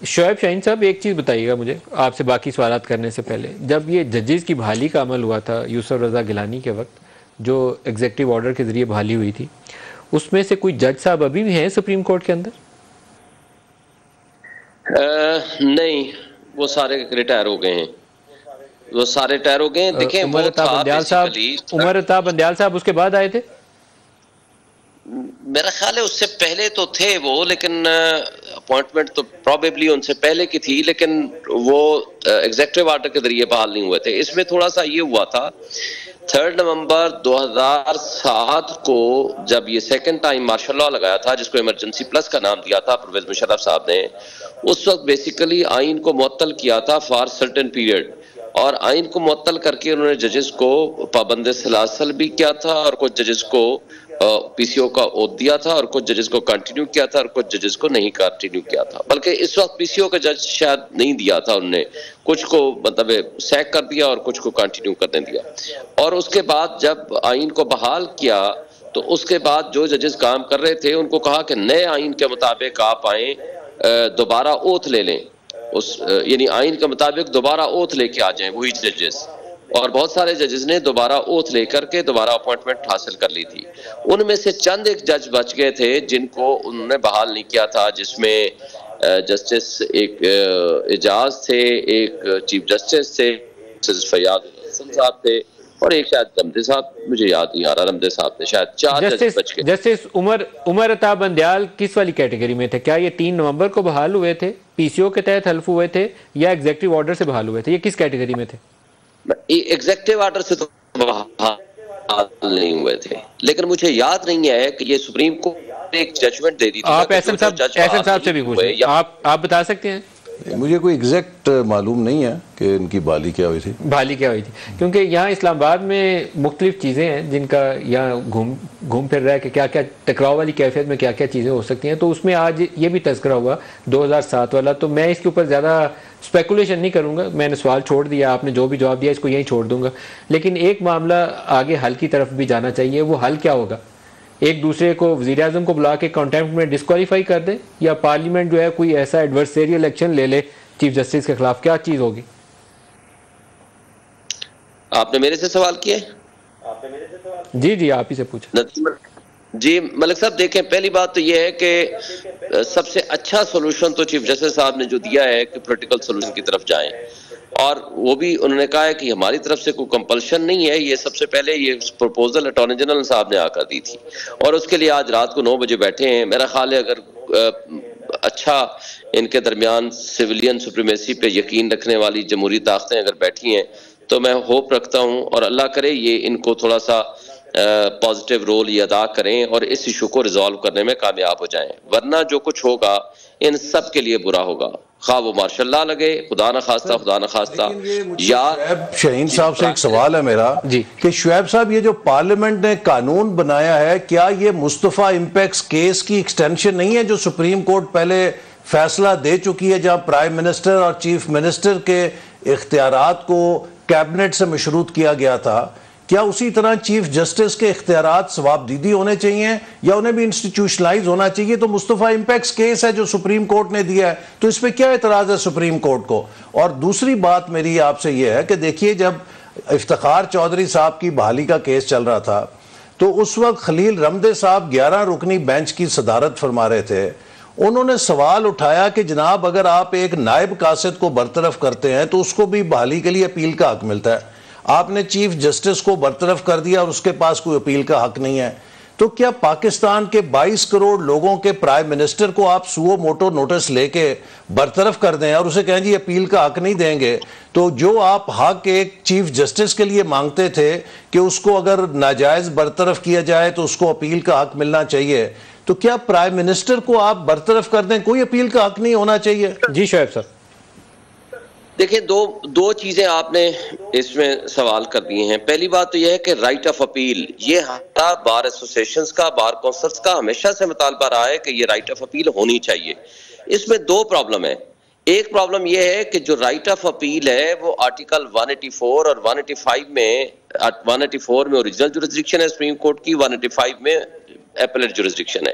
शोएब शाहीन साहब, एक चीज़ बताइएगा मुझे आपसे बाकी सवालात करने से पहले, जब ये जजेस की बहाली का अमल हुआ था यूसुफ रज़ा गिलानी के वक्त, जो एग्जेक्टिव ऑर्डर के ज़रिए बहाली हुई थी, उसमें से कोई जज साहब अभी भी हैं सुप्रीम कोर्ट के अंदर? नहीं, वो सारे रिटायर हो गए हैं। वो सारे रिटायर हो गए हैं। देखें, उमर अता बंदयाल साहब उसके बाद आए थे? मेरा ख्याल है उससे पहले तो थे वो, लेकिन अपॉइंटमेंट तो प्रॉबेबली उनसे पहले की थी, लेकिन वो एग्जेक्टिव ऑर्डर के जरिए बहाल नहीं हुए थे। इसमें थोड़ा सा ये हुआ था, 3 नवंबर 2007 को जब ये सेकंड टाइम मार्शल लॉ लगाया था, जिसको इमरजेंसी प्लस का नाम दिया था परवेज मुशर्रफ साहब ने, उस वक्त बेसिकली आइन को मुअत्तल किया था फॉर सर्टेन पीरियड, और आइन को मुअत्तल करके उन्होंने जजेस को पाबंद सलासल भी किया था, और कुछ जजेस को पीसीओ का ओथ दिया था, और कुछ जजेस को कंटिन्यू किया था, और कुछ जजेस को नहीं कंटिन्यू किया था। बल्कि इस वक्त पीसीओ का जज शायद नहीं दिया था उन्होंने, कुछ को मतलब सैक कर दिया और कुछ को कंटिन्यू करने दिया। और उसके बाद जब आइन को बहाल किया तो उसके बाद जो जजेस काम कर रहे थे उनको कहा कि नए आइन के मुताबिक आप आए, दोबारा ओथ ले लें, उस यानी आइन के मुताबिक दोबारा ओथ लेके आ जाएं वही जजेस। और बहुत सारे जजेस ने दोबारा ओथ लेकर के दोबारा अपॉइंटमेंट हासिल कर ली थी। उनमें से चंद एक जज बच गए थे जिनको उन्होंने बहाल नहीं किया था, जिसमें जस्टिस एक एजाज थे, एक चीफ जस्टिस थे, जस्टिस फैयाज साहब थे, और एक शायद रमदे साहब, मुझे याद नहीं आ रहा, रमदे साहब थे शायद। 4 जज बच गए। जस्टिस उमर अता बंदयाल किस वाली कैटेगरी में थे? क्या ये 3 नवंबर को बहाल हुए थे, पीसीओ के तहत हल्फ हुए थे, या एग्जेक्टिव ऑर्डर से बहाल हुए थे? ये किस कैटेगरी में थे? एग्जेक्टिव ऑर्डर से तो बहाल नहीं हुए थे, लेकिन मुझे याद नहीं है कि ये सुप्रीम कोर्ट एक जजमेंट दे दी थी। आप एहसन साहब से भी पूछें, आप बता सकते हैं? मुझे कोई एग्जैक्ट मालूम नहीं है कि इनकी बहाली क्या हुई थी। क्योंकि यहाँ इस्लामाबाद में मुख्तलिफ चीज़ें हैं जिनका यहाँ घूम फिर रहा है कि क्या क्या टकराव वाली कैफियत में क्या क्या चीज़ें हो सकती हैं। तो उसमें आज ये भी तज़किरा हुआ 2007 वाला, तो मैं इसके ऊपर ज़्यादा स्पेकुलेशन नहीं करूँगा, मैंने सवाल छोड़ दिया, आपने जो भी जवाब दिया इसको यहीं छोड़ दूँगा। लेकिन एक मामला आगे हल की तरफ भी जाना चाहिए। वो हल क्या होगा? एक दूसरे को वज़ीर-ए-आज़म को बुला के कंटेम्प्ट में डिस्क्वालीफाई कर दे, या पार्लियामेंट जो है कोई ऐसा एडवर्सरियल एक्शन ले ले चीफ जस्टिस के खिलाफ? क्या चीज होगी? आपने मेरे से सवाल किए? जी आप ही से पूछा। जी मलिक साहब, देखें, पहली बात तो यह है कि सबसे अच्छा सोल्यूशन तो चीफ जस्टिस साहब ने जो दिया है कि पॉलिटिकल सोल्यूशन की तरफ जाएं, और वो भी उन्होंने कहा है कि हमारी तरफ से कोई कंपल्शन नहीं है। ये सबसे पहले ये प्रपोजल अटॉर्नी जनरल साहब ने आकर दी थी, और उसके लिए आज रात को 9 बजे बैठे हैं। मेरा ख्याल है अगर अच्छा इनके दरमियान सिविलियन सुप्रीमेसी पे यकीन रखने वाली जमहूरी ताकतें अगर बैठी हैं, तो मैं होप रखता हूँ और अल्लाह करे ये इनको थोड़ा सा पॉजिटिव रोल ये अदा करें और इस इशू को रिजॉल्व करने में कामयाब हो जाएं, वरना जो कुछ होगा इन सब के लिए बुरा होगा, खा वो मार्शल लॉ लगे, खुदा न खास्ता। या शाहीन साहब से एक सवाल है मेरा कि शुएब साहब, ये जो पार्लियामेंट ने कानून बनाया है, क्या ये मुस्तफा इंपेक्स केस की एक्सटेंशन नहीं है जो सुप्रीम कोर्ट पहले फैसला दे चुकी है, जहां प्राइम मिनिस्टर और चीफ मिनिस्टर के इख्तियारात को कैबिनेट से मशरूत किया गया था? क्या उसी तरह चीफ जस्टिस के इख्तियारात सवाबदीदी होने चाहिए या उन्हें भी इंस्टीट्यूशनलाइज होना चाहिए? तो मुस्तफा इंपेक्स केस है जो सुप्रीम कोर्ट ने दिया है, तो इस पर क्या एतराज है सुप्रीम कोर्ट को? और दूसरी बात मेरी आपसे यह है कि देखिए, जब इफ्तिखार चौधरी साहब की बहाली का केस चल रहा था तो उस वक्त खलील रमदे साहब 11 रुकनी बेंच की सदारत फरमा रहे थे। उन्होंने सवाल उठाया कि जनाब, अगर आप एक नायब कासिद को बरतरफ करते हैं तो उसको भी बहाली के लिए अपील का हक मिलता है। आपने चीफ जस्टिस को बरतरफ कर दिया और उसके पास कोई अपील का हक नहीं है। तो क्या पाकिस्तान के 22 करोड़ लोगों के प्राइम मिनिस्टर को आप सुओ मोटो नोटिस लेके बरतरफ कर दें और उसे कहें जी अपील का हक नहीं देंगे? तो जो आप हक एक चीफ जस्टिस के लिए मांगते थे कि उसको अगर नाजायज बरतरफ किया जाए तो उसको अपील का हक मिलना चाहिए, तो क्या प्राइम मिनिस्टर को आप बरतरफ कर दें, कोई अपील का हक नहीं होना चाहिए? जी शोएब साहब, देखिए, दो चीजें आपने इसमें सवाल कर दिए हैं। पहली बात तो यह है कि राइट ऑफ अपील, ये हमारा बार एसोसिएशंस का, बार काउंसिल्स का हमेशा से मुतालबा रहा है कि ये राइट ऑफ अपील होनी चाहिए। इसमें 2 प्रॉब्लम है। एक प्रॉब्लम यह है कि जो राइट ऑफ अपील है वो आर्टिकल 184 और 185 में, 184 में ओरिजिनल जुरिस्डिक्शन है सुप्रीम कोर्ट की, 185 में एपेलेट जुरिस्डिक्शन है।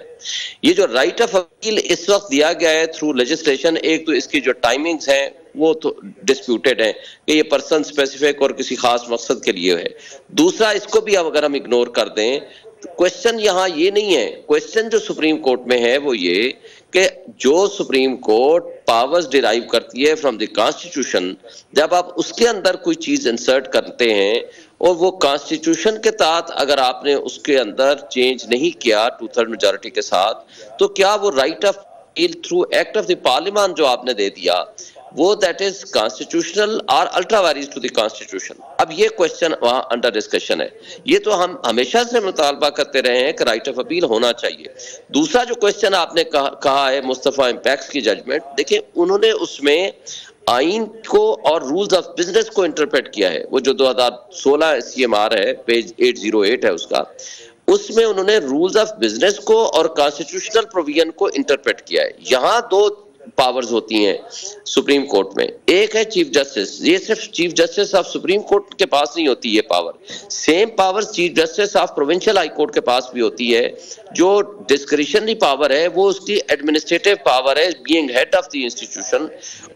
ये जो राइट ऑफ अपील इस वक्त दिया गया है थ्रू लेजिस्लेशन, एक तो इसकी जो टाइमिंग्स हैं वो तो डिस्प्यूटेड है कि ये पर्सन स्पेसिफिक और किसी खास मकसद के लिए है। दूसरा, इसको भी अब अगर हम इग्नोर कर दें, क्वेश्चन यहाँ ये नहीं है, क्वेश्चन जो सुप्रीम कोर्ट में है वो ये कि जो सुप्रीम कोर्ट पावर्स डिराइव करती है फ्रॉम द कॉन्स्टिट्यूशन, जब आप उसके अंदर कोई चीज इंसर्ट करते हैं और वो कॉन्स्टिट्यूशन के तहत अगर आपने उसके अंदर चेंज नहीं किया 2/3 मेजॉरिटी के साथ, तो क्या वो right of appeal through act of the parliament जो आपने दे दिया वो दैट इज कॉन्स्टिट्यूशनल और ultra vires to the constitution? अब ये क्वेश्चन वहां अंडर डिस्कशन है। ये तो हम हमेशा से मुतालबा करते रहे हैं कि राइट ऑफ अपील होना चाहिए। दूसरा जो क्वेश्चन आपने कहा है मुस्तफा इम्पैक्ट की जजमेंट, देखिए उन्होंने उसमें आइन को और रूल्स ऑफ बिजनेस को इंटरप्रेट किया है। वो जो 2016 CMR है, पेज 808 है उसका, उसमें उन्होंने रूल्स ऑफ बिजनेस को और कॉन्स्टिट्यूशनल प्रोविजन को इंटरप्रेट किया है। यहाँ दो पावर्स होती हैं सुप्रीम कोर्ट में, एक है चीफ जस्टिस। ये सिर्फ chief justice of supreme court के पास नहीं होती ये power, same power chief justice of provincial high court के पास भी होती है। जो डिस्क्रिशनरी पावर है वो उसकी एडमिनिस्ट्रेटिव पावर है, being head of the institution,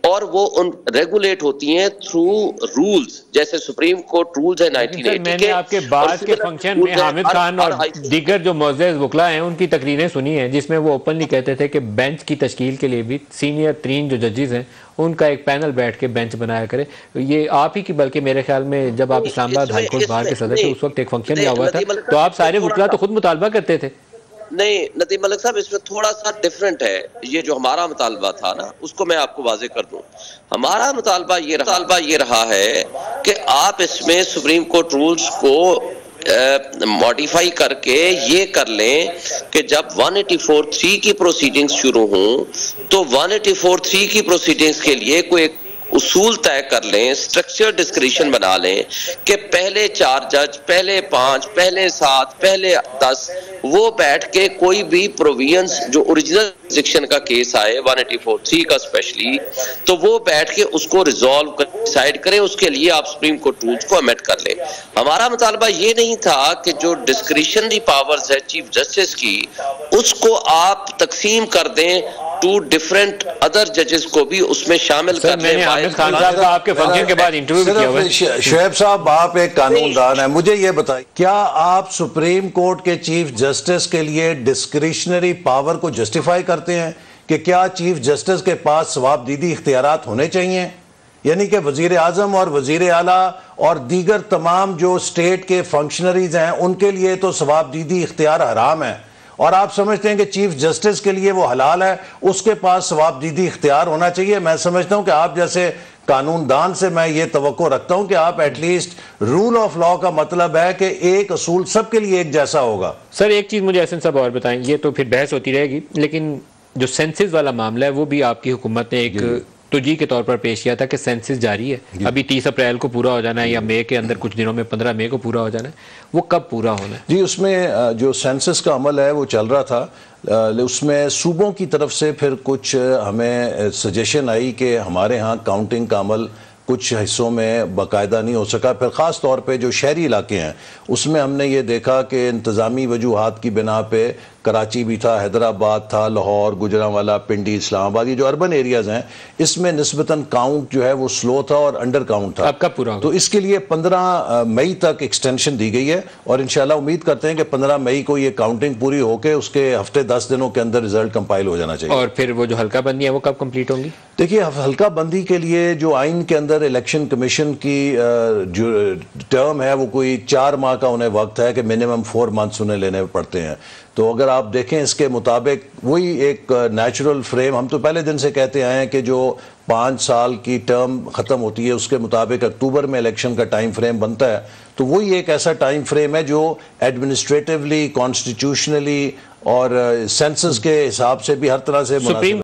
और वो उन रेगुलेट होती हैं थ्रू रूल्स, जैसे सुप्रीम कोर्ट रूल्स है 1980 मैंने के। आपके बाद के फंक्शन में हामिद खान और दीगर जो मोअज़्ज़ज़ वकला हैं उनकी तकरीरें सुनी हैं, जिसमें वो ओपनली कहते थे कि बेंच की तश्कील के लिए भी सीनियर 3 जो जजेस हैं उनका एक पैनल बैठ के बेंच बनाया करे। ये आप ही की, बल्कि मेरे ख्याल में जब आप इस्लामाबाद हाई कोर्ट बार के सदस्य थे उस वक्त एक फंक्शन भी हुआ था, तो आप सारे वकला तो खुद मुतालबा करते थे। नहीं नदीम मलिक साहब, इसमें थोड़ा सा डिफरेंट है। ये जो हमारा मुतालबा था ना, उसको मैं आपको वाजे कर दूं। हमारा मुतालबा ये रहा है कि आप इसमें सुप्रीम कोर्ट रूल्स को मॉडिफाई करके ये कर लें कि जब 184(3) की प्रोसीडिंग्स शुरू हों तो 184(3) की प्रोसीडिंग्स के लिए कोई एक उसूल तय कर लें, स्ट्रक्चर डिस्क्रिशन बना लें कि पहले 4 जज, पहले 5, पहले 7, पहले 10 वो बैठ के कोई भी प्रोविजंस जो ओरिजिनल जुरिस्डिक्शन का केस आए 184(3) का स्पेशली, तो वो बैठ के उसको रिजॉल्व कर डिसाइड करें। उसके लिए आप सुप्रीम कोर्ट रूल्स को अमेंड कर लें। हमारा मुतालबा ये नहीं था कि जो डिस्क्रिशनरी पावर्स है चीफ जस्टिस की, उसको आप तकसीम कर दें टू डिफरेंट अदर जजेस को भी उसमें शामिल कर लें। आपके फंक्शन के बाद इंटरव्यू किया हुआ है। शुएब साहब, आप एक कानूनदान है, मुझे ये बताइए, क्या आप सुप्रीम कोर्ट के चीफ जस्टिस के लिए डिस्क्रिशनरी पावर को जस्टिफाई करते हैं कि क्या चीफ जस्टिस के पास जवाबदीदी इख्तियारात होने चाहिए? यानी कि वजीर आजम और वजीर आला और दीगर तमाम जो स्टेट के फंक्शनरीज हैं उनके लिए तो जवाबदीदी इख्तियार हराम है, और आप समझते हैं कि चीफ जस्टिस के लिए वो हलाल है, उसके पास जवाबदीदी इख्तियार होना चाहिए। मैं समझता हूं कि आप जैसे कानूनदान से मैं ये तवक्को रखता हूं कि आप एटलीस्ट रूल ऑफ लॉ का मतलब है कि एक असूल सबके लिए एक जैसा होगा। सर एक चीज मुझे एहसन साहब और बताएं, ये तो फिर बहस होती रहेगी, लेकिन जो सेंसिस वाला मामला है वो भी आपकी हुकूमत ने एक तुजी के तौर पर पेश किया था कि सेंसिस जारी है, अभी 30 अप्रैल को पूरा हो जाना है या मई के अंदर कुछ दिनों में 15 मई को पूरा हो जाना है, वो कब पूरा होना है? जी, उसमें जो सेंसस का अमल है वो चल रहा था, उसमें सूबों की तरफ से फिर कुछ हमें सजेशन आई कि हमारे यहाँ काउंटिंग का अमल कुछ हिस्सों में बाकायदा नहीं हो सका। फिर ख़ास तौर पे जो शहरी इलाके हैं उसमें हमने ये देखा कि इंतज़ामी वजूहात की बिना पे कराची भी था, हैदराबाद था, लाहौर, गुजरांवाला, पिंडी, इस्लामाबाद, ये जो अर्बन एरियाज़ हैं इसमें निस्बतन काउंट जो है वो स्लो था और अंडर काउंट था। अब कब पूरा होगा? तो इसके लिए 15 मई तक एक्सटेंशन दी गई है और इंशाल्लाह उम्मीद करते हैं कि 15 मई को ये काउंटिंग पूरी होकर उसके हफ्ते 10 दिनों के अंदर रिजल्ट कंपाइल हो जाना चाहिए। और फिर वो जो हल्का बंदी है वो कब कंप्लीट होंगी? देखिए, हल्का बंदी के लिए जो आइन के अंदर इलेक्शन कमीशन की जो टर्म है वो कोई 4 माह का उन्हें वक्त है कि मिनिमम 4 मंथ्स उन्हें लेने पड़ते हैं। तो अगर आप देखें इसके मुताबिक वही एक नेचुरल फ्रेम, हम तो पहले दिन से कहते आए हैं कि जो 5 साल की टर्म ख़त्म होती है उसके मुताबिक अक्टूबर में इलेक्शन का टाइम फ्रेम बनता है, तो वही एक ऐसा टाइम फ्रेम है जो एडमिनिस्ट्रेटिवली, कॉन्स्टिट्यूशनली और सेंसस के हिसाब से भी हर तरह से